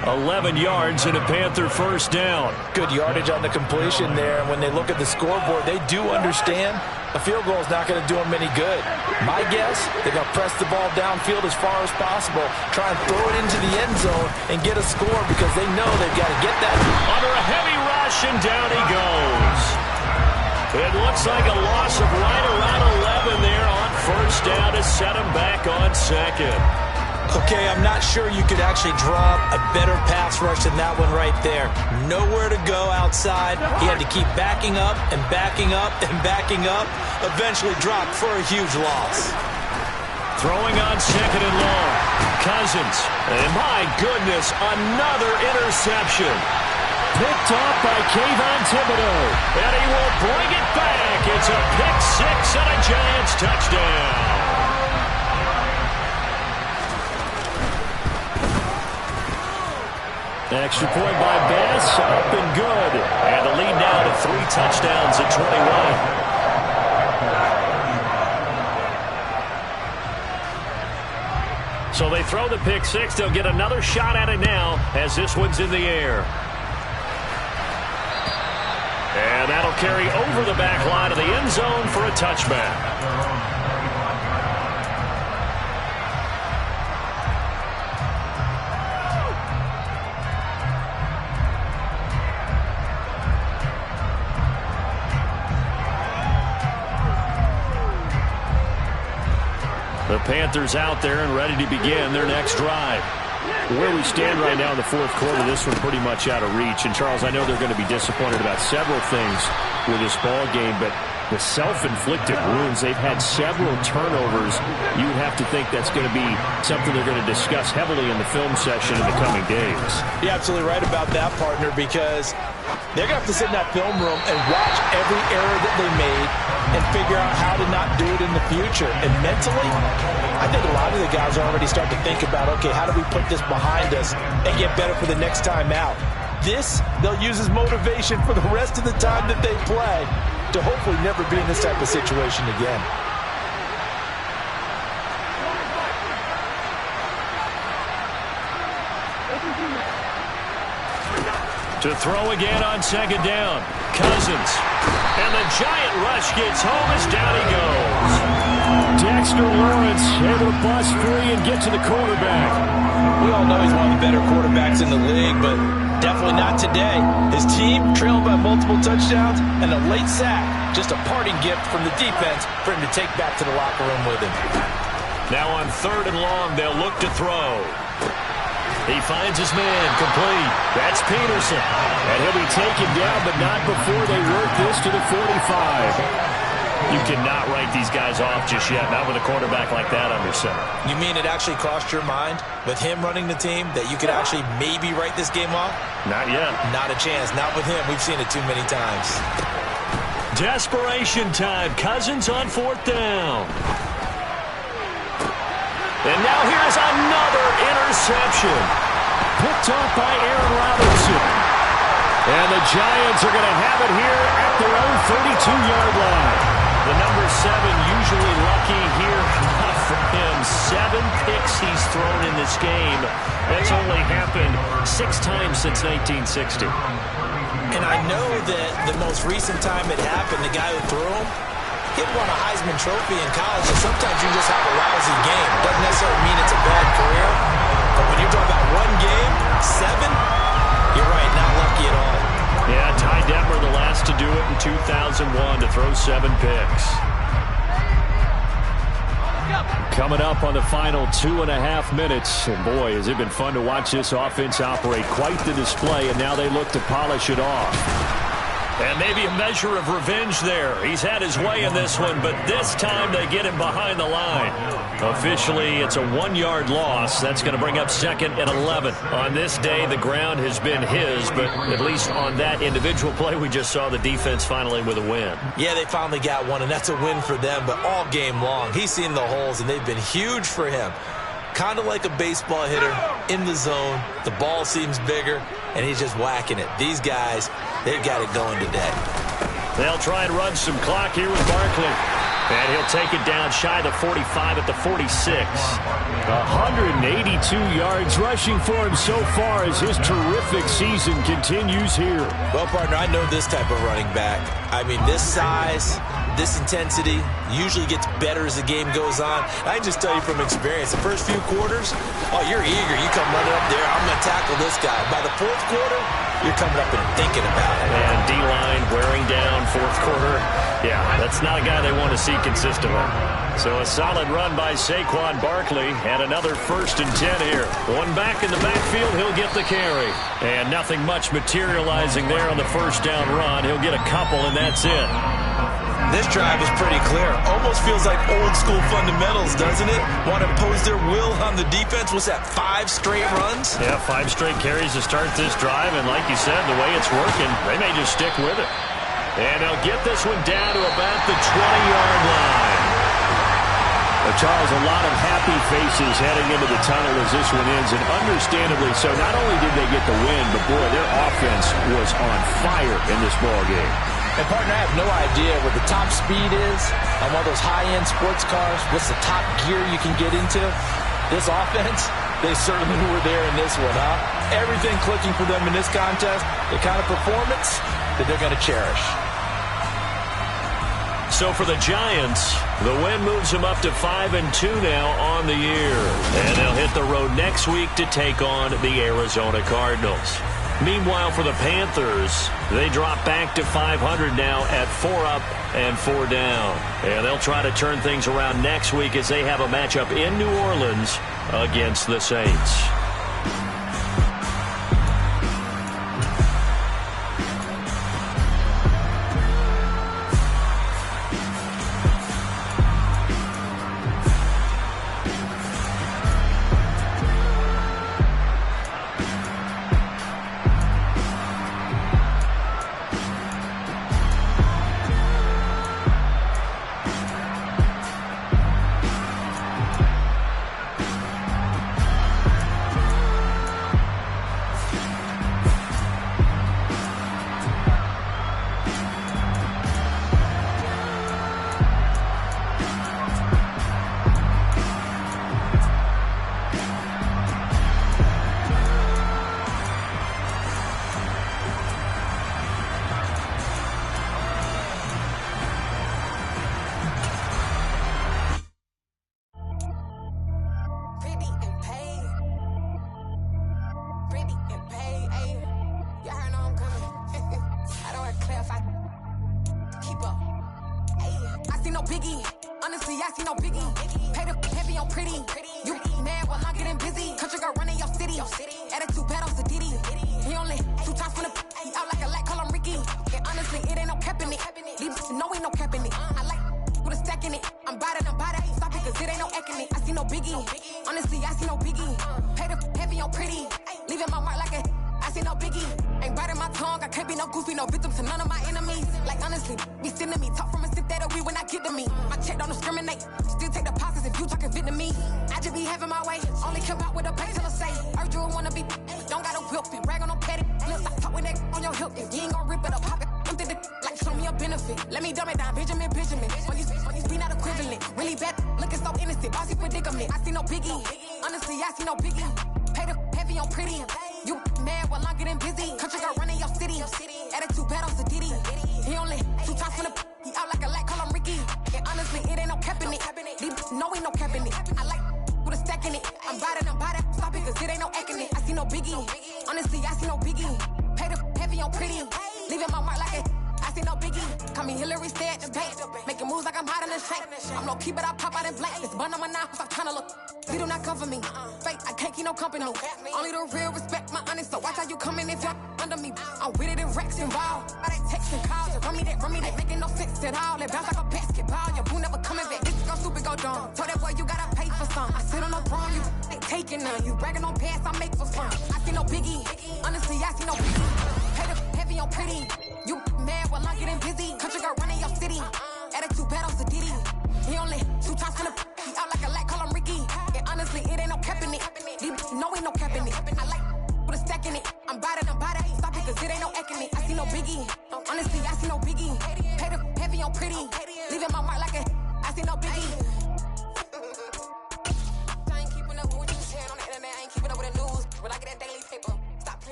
11 yards and a Panther first down.
Good yardage on the completion there. And when they look at the scoreboard, they do understand a field goal is not going to do them any good. My guess, they're going to press the ball downfield as far as possible, try and throw it into the end zone and get a score because they know they've got to get that.
Under a heavy rush, and down he goes. It looks like a loss of right around 11 there on first down to set him back on second.
Okay, I'm not sure you could actually draw a better pass rush than that one right there. Nowhere to go outside. He had to keep backing up and backing up and backing up. Eventually dropped for a huge loss.
Throwing on second and long. Cousins. And my goodness, another interception.
Picked off by Kayvon Thibodeau.
And he will bring it back. It's a pick six and a Giants touchdown.
Extra point by Bass, up and good.
And the lead now to 3 touchdowns at 21. So they throw the pick six. They'll get another shot at it now as this one's in the air. And that'll carry over the back line of the end zone for a touchback. The Panthers out there and ready to begin their next drive.
Where we stand right now in the fourth quarter, this one pretty much out of reach. And, Charles, I know they're going to be disappointed about several things with this ball game, but the self-inflicted wounds, they've had several turnovers. You would have to think that's going to be something they're going to discuss heavily in the film session in the coming days.
You're absolutely right about that, partner, because they're going to have to sit in that film room and watch every error that they made and figure out how to not do it in the future. And mentally, I think a lot of the guys are already starting to think about, okay, how do we put this behind us and get better for the next time out? This, they'll use as motivation for the rest of the time that they play to hopefully never be in this type of situation again.
To throw again on second down. Cousins. And the giant rush gets home as down he goes.
Dexter Lawrence able to bust free and get to the quarterback.
We all know he's one of the better quarterbacks in the league, but definitely not today. His team trailing by multiple touchdowns and a late sack. Just a parting gift from the defense for him to take back to the locker room with him.
Now on 3rd and long, they'll look to throw. He finds his man, complete. That's Peterson.
And he'll be taken down, but not before they work this to the 45.
You cannot write these guys off just yet, not with a quarterback like that under center.
You mean it actually crossed your mind with him running the team that you could actually maybe write this game off?
Not yet.
Not a chance. Not with him. We've seen it too many times.
Desperation time. Cousins on 4th down. And now here's another interception.
Picked off by Aaron Robinson. And the Giants are going to have it here at their own 32-yard line.
The number 7 usually lucky here. Not for him. 7 picks he's thrown in this game. That's only happened 6 times since 1960.
And I know that the most recent time it happened, the guy who threw him, he won a Heisman Trophy in college, and sometimes you just have a lousy game. Doesn't necessarily mean it's a bad career, but when you're talking about one game, 7, you're right, not lucky at all.
Yeah, Ty Detmer the last to do it in 2001 to throw 7 picks.
Coming up on the final 2.5 minutes. And boy, has it been fun to watch this offense operate. Quite the display, and now they look to polish it off.
And maybe a measure of revenge there. He's had his way in this one, but this time they get him behind the line. Officially, it's a 1-yard loss. That's going to bring up 2nd and 11. On this day, the ground has been his, but at least on that individual play, we just saw the defense finally with a win.
Yeah, they finally got one, and that's a win for them, but all game long, he's seen the holes, and they've been huge for him. Kind of like a baseball hitter in the zone. The ball seems bigger, and he's just whacking it. These guys, they've got it going today.
They'll try and run some clock here with Barkley. And he'll take it down shy of the 45 at the 46.
182 yards rushing for him so far as his terrific season continues here.
Well, partner, I know this type of running back. I mean, this size, this intensity usually gets better as the game goes on. I can just tell you from experience, the first few quarters, oh, you're eager. You come running up there, I'm going to tackle this guy. By the 4th quarter, you're coming up and thinking about it.
And D-line wearing down 4th quarter. Yeah, that's not a guy they want to see consistently. So a solid run by Saquon Barkley and another 1st and 10 here. One back in the backfield, he'll get the carry. And nothing much materializing there on the 1st down run. He'll get a couple, and that's it.
This drive is pretty clear. Almost feels like old school fundamentals, doesn't it? Want to impose their will on the defense. What's that, 5 straight runs?
Yeah, 5 straight carries to start this drive. And like you said, the way it's working, they may just stick with it. And they'll get this one down to about the 20-yard line.
Charles, a lot of happy faces heading into the tunnel as this one ends, and understandably so. Not only did they get the win, but, boy, their offense was on fire in this ball game.
And, partner, I have no idea what the top speed is on one of those high-end sports cars. What's the top gear you can get into? This offense, they certainly were there in this one, huh? Everything clicking for them in this contest, the kind of performance that they're going to cherish.
So for the Giants, the win moves them up to 5-2 now on the year. And they'll hit the road next week to take on the Arizona Cardinals. Meanwhile, for the Panthers, they drop back to 500 now at 4 up and 4 down. And they'll try to turn things around next week as they have a matchup in New Orleans against the Saints.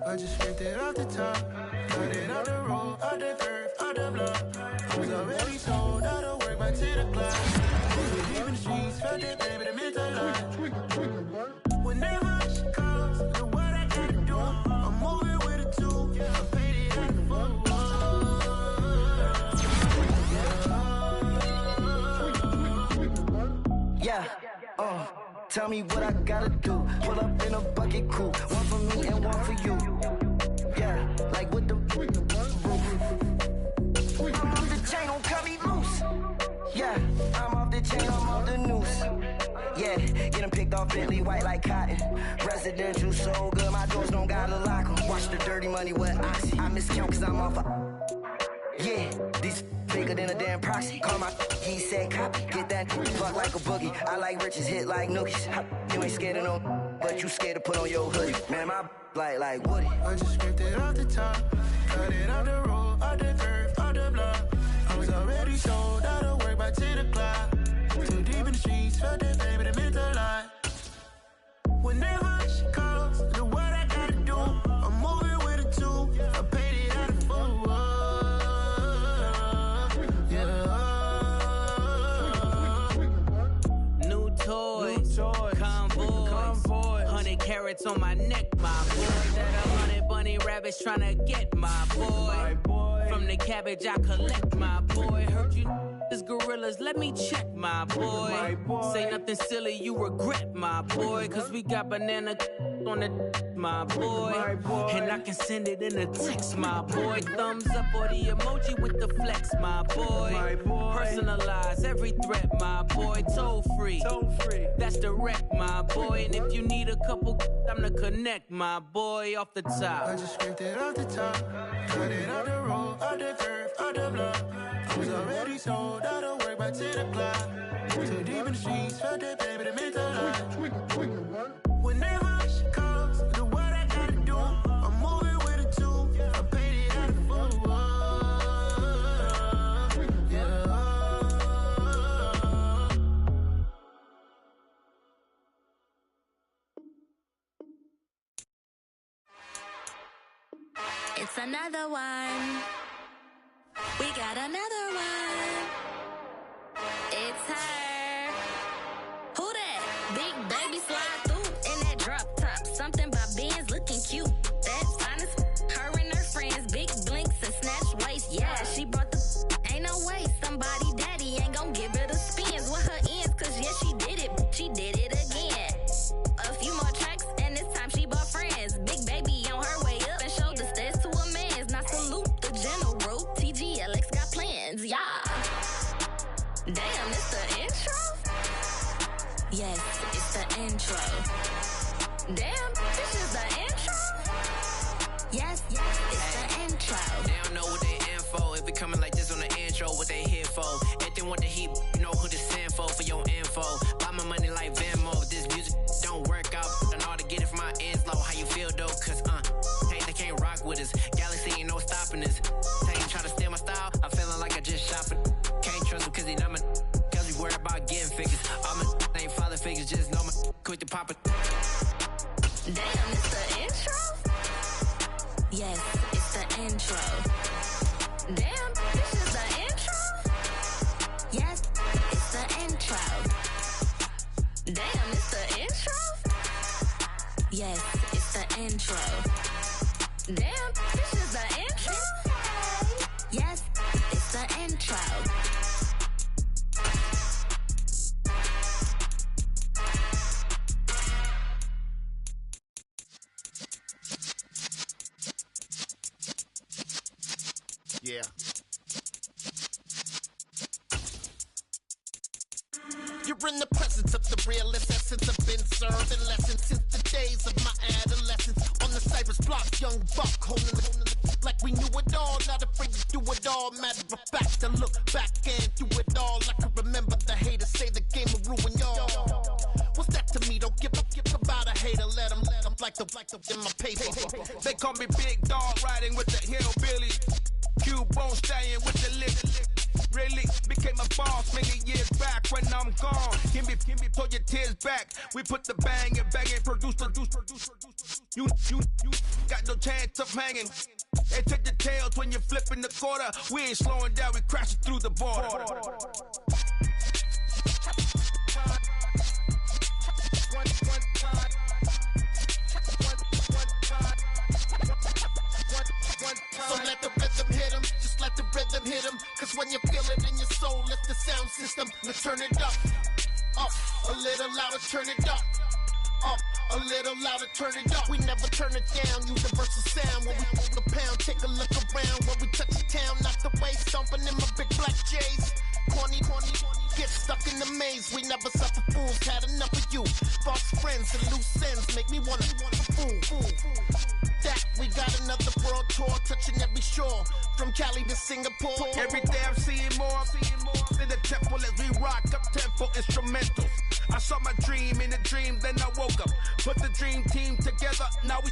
I just scraped it off the top, cut it on the road, on the curve, on the block. I was already told I don't work back to the clock. Leaving the streets, felt it, baby, the mental line. Whenever she calls, the what I gotta do, I'm moving with a two. I paid it at the phone. Yeah, tell me what I gotta do. Pull up in a bucket coupe, one for me and one for you. Yeah, like with the roof. I'm off the chain, don't cut me loose. Yeah, I'm off the chain, I'm off the noose. Yeah, get them picked off Bentley white like cotton. Residential so good, my doors don't gotta lock 'em. Watch the
dirty money, what oxy. I miscount cause I'm off yeah, these bigger than a damn proxy. Call my he said copy. Get that fuck like a boogie. I like riches, hit like nookies. You ain't scared of no, but you scared to put on your hoodie. Man, my like Woody.
I just scraped it off the top, cut it off the road, off the curve, off the block. I was already sold out of work by 10 o'clock. Too deep in the streets, felt that baby, that meant a lot. Whenever she calls, do what I gotta do. I'm moving with a two. I paid it out of full. Yeah.
New toys, convoy, 100 carats on my neck, my boy. That 100 bunny rabbits tryna get my boy. From the cabbage I collect, my boy. Heard you is gorillas, let me check, my boy. Say nothing silly, you regret, my boy. Cause we got banana on the my boy. And I can send it in a text, my boy. Thumbs up or the emoji with the flex, my boy. Personalize every threat, my boy. Toll free, that's direct, my boy. And if you need a couple, I'm to connect, my boy. Off the top,
I just scraped it off the top, cut it off the road, off the curve, off the block. I was already sold out of work by 10 o'clock. Too deep in the streets, felt that baby, that meant a lot. Whenever she calls, do what I gotta do. I'm moving with a two. I paid it out of full. Yeah.
It's another one. We got another one. It's her. Who that? Big baby slide through in that drop top. Something by Benz looking cute. That's fine as her and her friends. Big blinks and snatch waist. Yeah, she brought the ain't no way. Somebody daddy ain't gon' give her the spins with her ends. Cause yeah, she did it. She did it again. A few more tracks and this time she bought friends. Big baby on her way up and showed the stairs to a man's. Now salute the general. TGLX got plans, yeah. Damn, it's the intro? Yes, it's the intro. Damn, this is the intro? Yes, it's the intro.
They don't know what they in for. If it coming like this on the intro, what they here for? If they want the heat, you know who to send for your info. Buy my money like Venmo. If this music don't work out, I know how to get it from my ends low. How you feel though? Cause hey, they can't rock with us. Galaxy ain't no stopping us. They ain't try to steal my style. I'm feeling like I just shop it. Can't trust them cause they know my cause we worried about getting figures. All my ain't father figures, just know my quick to pop it.
Damn, it's the intro? Yes, it's the intro. Damn, this is the intro? Yes, it's the intro. Damn, it's the intro? Yes, it's the intro. Damn, this is the intro? Yes, it's the intro.
Yeah. You're in the presence of the realest essence. I've been served in lessons since the days of my adolescence. On the Cypress block, young buck, holding like we knew it all. Not afraid to do it all. Matter of fact, to look back and do it all. I can remember the haters say the game will ruin y'all. What's that to me? Don't give about a hater. Let them like the in my paper.
They call me Big Dog, riding with the hillbillies. Cubone staying with the lick. Really became a boss many years back when I'm gone. Give me, pull your tears back. We put the bang and produce. You got no chance of hanging. They take the tails when you're flipping the quarter. We ain't slowing down, we crashing through the border.
So let the rhythm hit him, just let the rhythm hit him. Cause when you feel it in your soul, lift the sound system. Let's turn it up, a little louder, turn it up, a little louder, turn it up. We never turn it down, universal sound. When we move the pound, take a look around. When we touch the town, knock the way, stomping in my big black J's. Corny, get stuck in in the maze, we never suffer fools. Had enough of you. False friends and loose ends make me wanna fool. That we got another world tour touching every shore, from Cali to Singapore.
Every day I'm seeing more in the temple as we rock up tempo instrumentals. I saw my dream in a dream, then I woke up. Put the dream team together. Now we